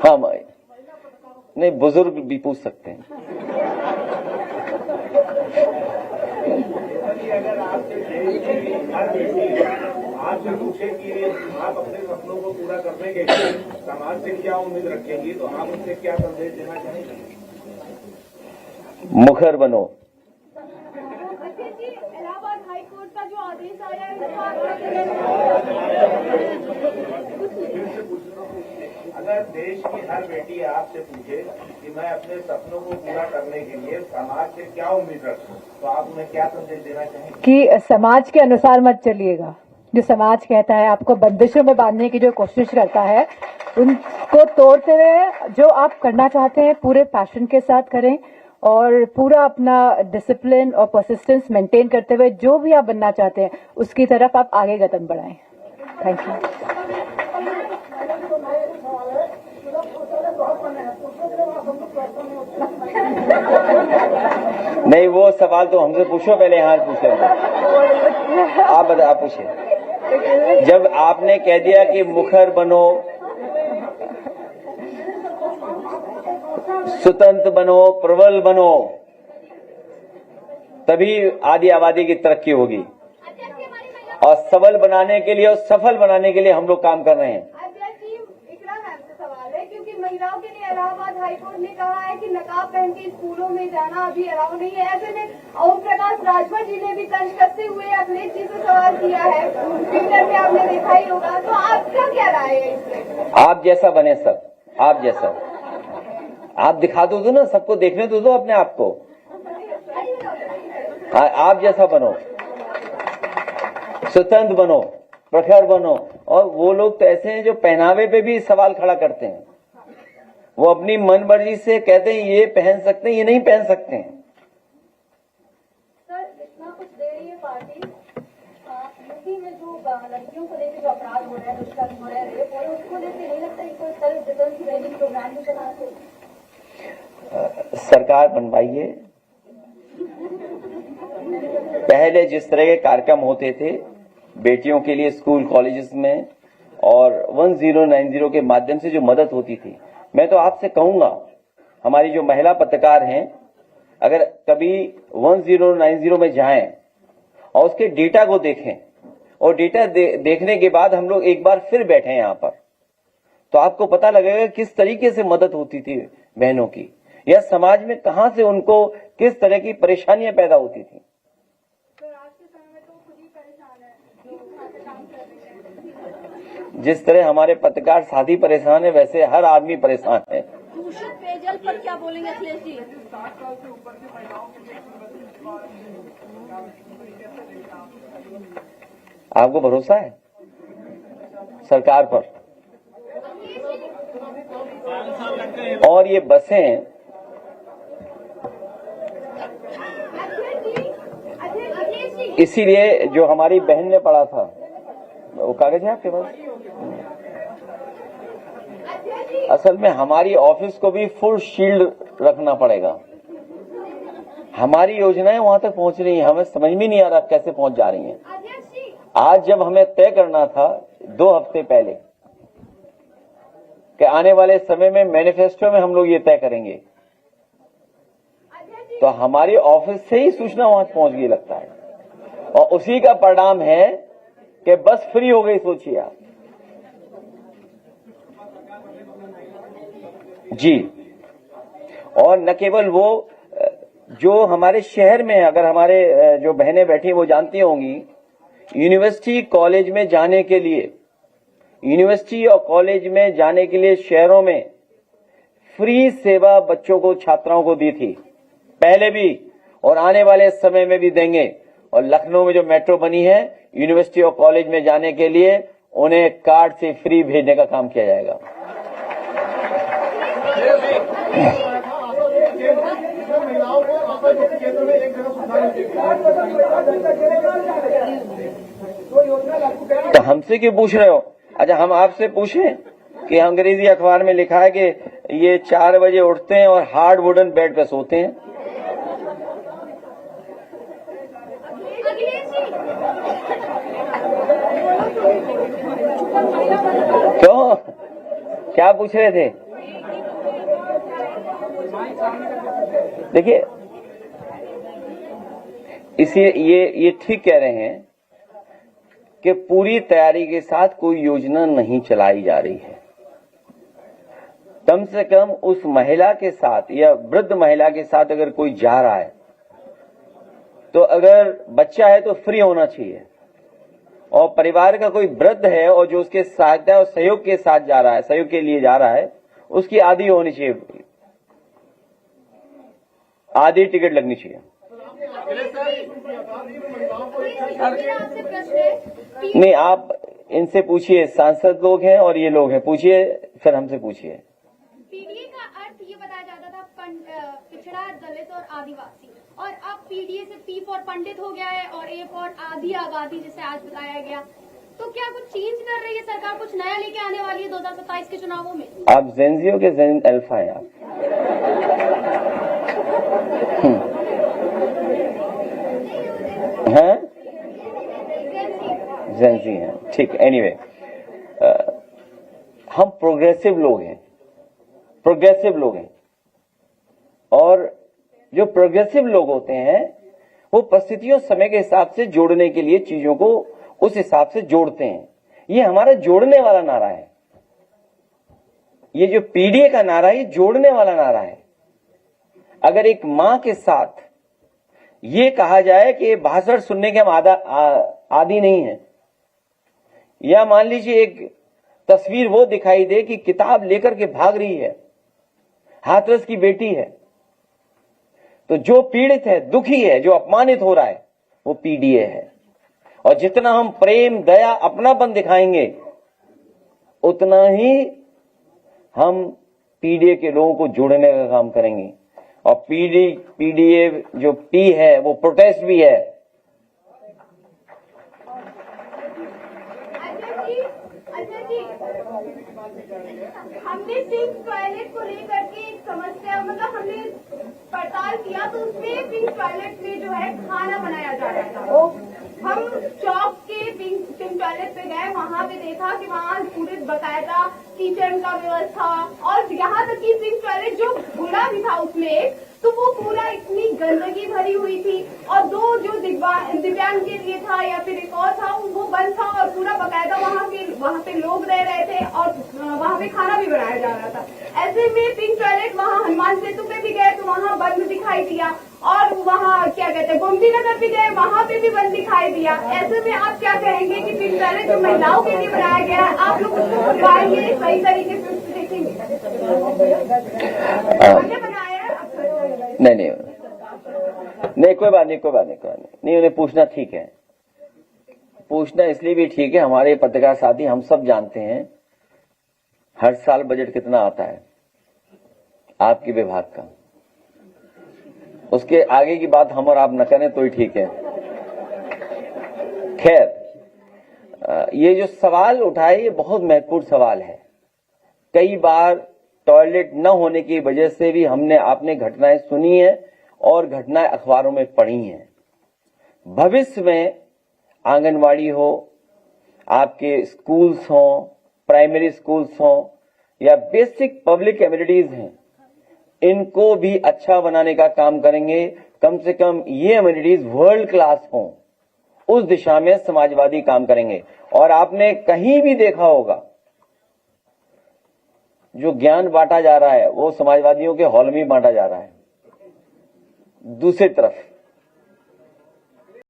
हाँ भाई, नहीं बुजुर्ग भी पूछ सकते हैं। अगर आपसे पूछे कि आप अपने सपनों को पूरा करने के लिए समाज से क्या उम्मीद रखेंगी, तो आप उनसे क्या संदेश देना चाहेंगे? मुखर बनो। इलाहाबाद हाई कोर्ट का जो आदेश आया है, अगर देश की हर बेटी आपसे पूछे कि मैं अपने सपनों को पूरा करने के लिए समाज से क्या उम्मीद रखूं, तो आप उन्हें क्या संदेश देना चाहेंगे? कि समाज के अनुसार मत चलिएगा। जो समाज कहता है, आपको बंदिशों में बांधने की जो कोशिश करता है, उनको तोड़ते हुए जो आप करना चाहते हैं पूरे पैशन के साथ करें और पूरा अपना डिसिप्लिन और परसिस्टेंस मेंटेन करते हुए जो भी आप बनना चाहते हैं उसकी तरफ आप आगे कदम बढ़ाएं। Thank you. नहीं, वो सवाल तो हमसे पूछो, पहले यहाँ पूछ लेते। आप बता, आप पूछिए। जब आपने कह दिया कि मुखर बनो, स्वतंत्र बनो, प्रबल बनो, तभी आदि आबादी की तरक्की होगी। और सबल बनाने के लिए और सफल बनाने के लिए हम लोग काम कर रहे हैं। सवाल है क्योंकि महिलाओं के लिए इलाहाबाद हाईकोर्ट ने कहा है कि नकाब पहन के स्कूलों में जाना अभी अलाउ नहीं है। ऐसे में ओम प्रकाश राजभर जी ने भी तंज कसते हुए अखिलेश जी से सवाल किया है, ट्विटर पे आपने देखा ही होगा। तो आपका क्या राय है इसमें? आप जैसा बने सब, आप जैसा आप दिखा दो ना, सबको देखने तो दो अपने आप को। आप जैसा बनो, स्वतंत्र बनो, प्रखर बनो। और वो लोग तो ऐसे हैं जो पहनावे पे भी सवाल खड़ा करते हैं। वो अपनी मन मर्जी से कहते हैं ये पहन सकते हैं, ये नहीं पहन सकते हैं। सर, इतना कुछ दे रही है पार्टी, यूपी में जो लड़कियों को लेकर जो अपराध हो रहे हैं, दुष्कर्म हो रहे हैं, रेप हो रहे हैं, उसको लेकर नहीं लगता है कोई सेल्फ डिफेंस ट्रेनिंग प्रोग्राम भी चला सकते? सरकार बनवाइए। पहले जिस तरह के कार्यक्रम होते थे बेटियों के लिए स्कूल कॉलेजेस में और 1090 के माध्यम से जो मदद होती थी, मैं तो आपसे कहूंगा, हमारी जो महिला पत्रकार हैं, अगर कभी 1090 में जाएं और उसके डेटा को देखें और डेटा देखने के बाद हम लोग एक बार फिर बैठे यहाँ पर, तो आपको पता लगेगा किस तरीके से मदद होती थी बहनों की, या समाज में कहां से उनको किस तरह की परेशानियां पैदा होती थी। जिस तरह हमारे पत्रकार साथी परेशान है, वैसे हर आदमी परेशान है। दूषित पेयजल पर क्या बोलेंगे अखिलेश जी? आपको भरोसा है सरकार पर? और ये बसें, इसीलिए जो हमारी बहन ने पढ़ा था, वो कागज है आपके पास? असल में हमारी ऑफिस को भी फुल शील्ड रखना पड़ेगा। हमारी योजनाएं वहां तक पहुंच रही हैं, हमें समझ में नहीं आ रहा कैसे पहुंच जा रही हैं। आज जब हमें तय करना था 2 हफ्ते पहले कि आने वाले समय में मैनिफेस्टो में हम लोग ये तय करेंगे, तो हमारी ऑफिस से ही सूचना वहां पहुंच गई लगता है, और उसी का परिणाम है कि बस फ्री हो गई। सोचिए आप जी। और न केवल वो, जो हमारे शहर में, अगर हमारे जो बहनें बैठी वो जानती होंगी, यूनिवर्सिटी कॉलेज में जाने के लिए, यूनिवर्सिटी और कॉलेज में जाने के लिए शहरों में फ्री सेवा बच्चों को, छात्राओं को दी थी पहले भी, और आने वाले समय में भी देंगे। और लखनऊ में जो मेट्रो बनी है, यूनिवर्सिटी और कॉलेज में जाने के लिए उन्हें कार्ड से फ्री भेजने का काम किया जाएगा। तो हमसे क्यों पूछ रहे हो? अच्छा, हम आपसे पूछें कि अंग्रेजी अखबार में लिखा है कि ये 4 बजे उठते हैं और हार्ड वुडन बेड पे सोते हैं। क्यों? क्या पूछ रहे थे? देखिए, इसे ये ठीक कह रहे हैं कि पूरी तैयारी के साथ कोई योजना नहीं चलाई जा रही है। कम से कम उस महिला के साथ या वृद्ध महिला के साथ अगर कोई जा रहा है तो अगर बच्चा है तो फ्री होना चाहिए, और परिवार का कोई वृद्ध है और जो उसके सहायता और सहयोग के साथ जा रहा है, सहयोग के लिए जा रहा है, उसकी आधी होनी चाहिए, आधी टिकट लगनी चाहिए। नहीं, आप इनसे पूछिए, सांसद लोग हैं और ये लोग हैं, पूछिए, फिर हमसे पूछिए। पीडीए का अर्थ ये बताया जाता था पिछड़ा, दलित और आदिवासी, और अब पीडीए से पी फॉर पंडित हो गया है और ए फॉर आधी आबादी, जिसे आज बताया गया। तो क्या कुछ चेंज कर रही है सरकार, कुछ नया लेके आने वाली है 2027 के चुनावों में? आप जेनजियो के जेन अल्फा हैं आप। हैं? जेनजी हैं, ठीक। एनीवे, हम प्रोग्रेसिव लोग हैं, और जो प्रोग्रेसिव लोग होते हैं वो परिस्थितियों समय के हिसाब से जोड़ने के लिए चीजों को उस हिसाब से जोड़ते हैं। ये हमारा जोड़ने वाला नारा है। ये जो पीडीए का नारा है, ये जोड़ने वाला नारा है। अगर एक मां के साथ ये कहा जाए कि भाषण सुनने के हम आदी नहीं है, या मान लीजिए एक तस्वीर वो दिखाई दे कि किताब लेकर के भाग रही है, हाथरस की बेटी है, तो जो पीड़ित है, दुखी है, जो अपमानित हो रहा है, वो पीडीए है। और जितना हम प्रेम, दया, अपनापन दिखाएंगे, उतना ही हम पीडीए के लोगों को जोड़ने का काम करेंगे। और पीडीए जो पी है वो प्रोटेस्ट भी है। हमने पिंक टॉयलेट को लेकर के एक समस्या, मतलब हमने पड़ताल किया तो उसमें पिंक टॉयलेट में जो है खाना बनाया जा रहा था। हम चौक के पिंक टॉयलेट पे गए, वहाँ पे देखा कि वहाँ पूरे बकायदा किचन का व्यवस्था, और यहाँ तक कि पिंक टॉयलेट जो घोड़ा भी था उसमें, तो वो पूरा इतनी गंदगी भरी हुई थी, और दो जो दिव्यांग के लिए था या फिर एक और था, वो बंद था, और पूरा बकायदा वहाँ पे लोग रह रहे थे और वहाँ पे खाना भी बनाया जा रहा था। ऐसे में पिंक टॉयलेट वहाँ हनुमान सेतु पे भी गए तो वहाँ बंद दिखाई दिया, और वहाँ क्या कहते हैं गोमती नगर भी गए, वहाँ पे भी बंद दिखाई दिया। ऐसे में आप क्या कहेंगे कि पिंक टॉयलेट जो महिलाओं के लिए बनाया गया है, आप लोग उसको खुलवाएंगे, सही तरीके से उसको देखेंगे? बनाया नहीं, कोई बात नहीं, उन्हें पूछना ठीक है, पूछना इसलिए भी ठीक है। हमारे पत्रकार साथी हम सब जानते हैं हर साल बजट कितना आता है आपके विभाग का, उसके आगे की बात हम और आप न करें तो ही ठीक है। खैर, ये जो सवाल उठाए ये बहुत महत्वपूर्ण सवाल है। कई बार टॉयलेट न होने की वजह से भी आपने घटनाएं सुनी है और घटनाएं अखबारों में पढ़ी हैं। भविष्य में आंगनवाड़ी हो, आपके स्कूल्स हो, प्राइमरी स्कूल्स हो, या बेसिक पब्लिक एमिनिटीज हैं, इनको भी अच्छा बनाने का काम करेंगे। कम से कम ये एमिनिटीज वर्ल्ड क्लास हों, उस दिशा में समाजवादी काम करेंगे। और आपने कहीं भी देखा होगा जो ज्ञान बांटा जा रहा है वो समाजवादियों के हॉल में बांटा जा रहा है। दूसरी तरफ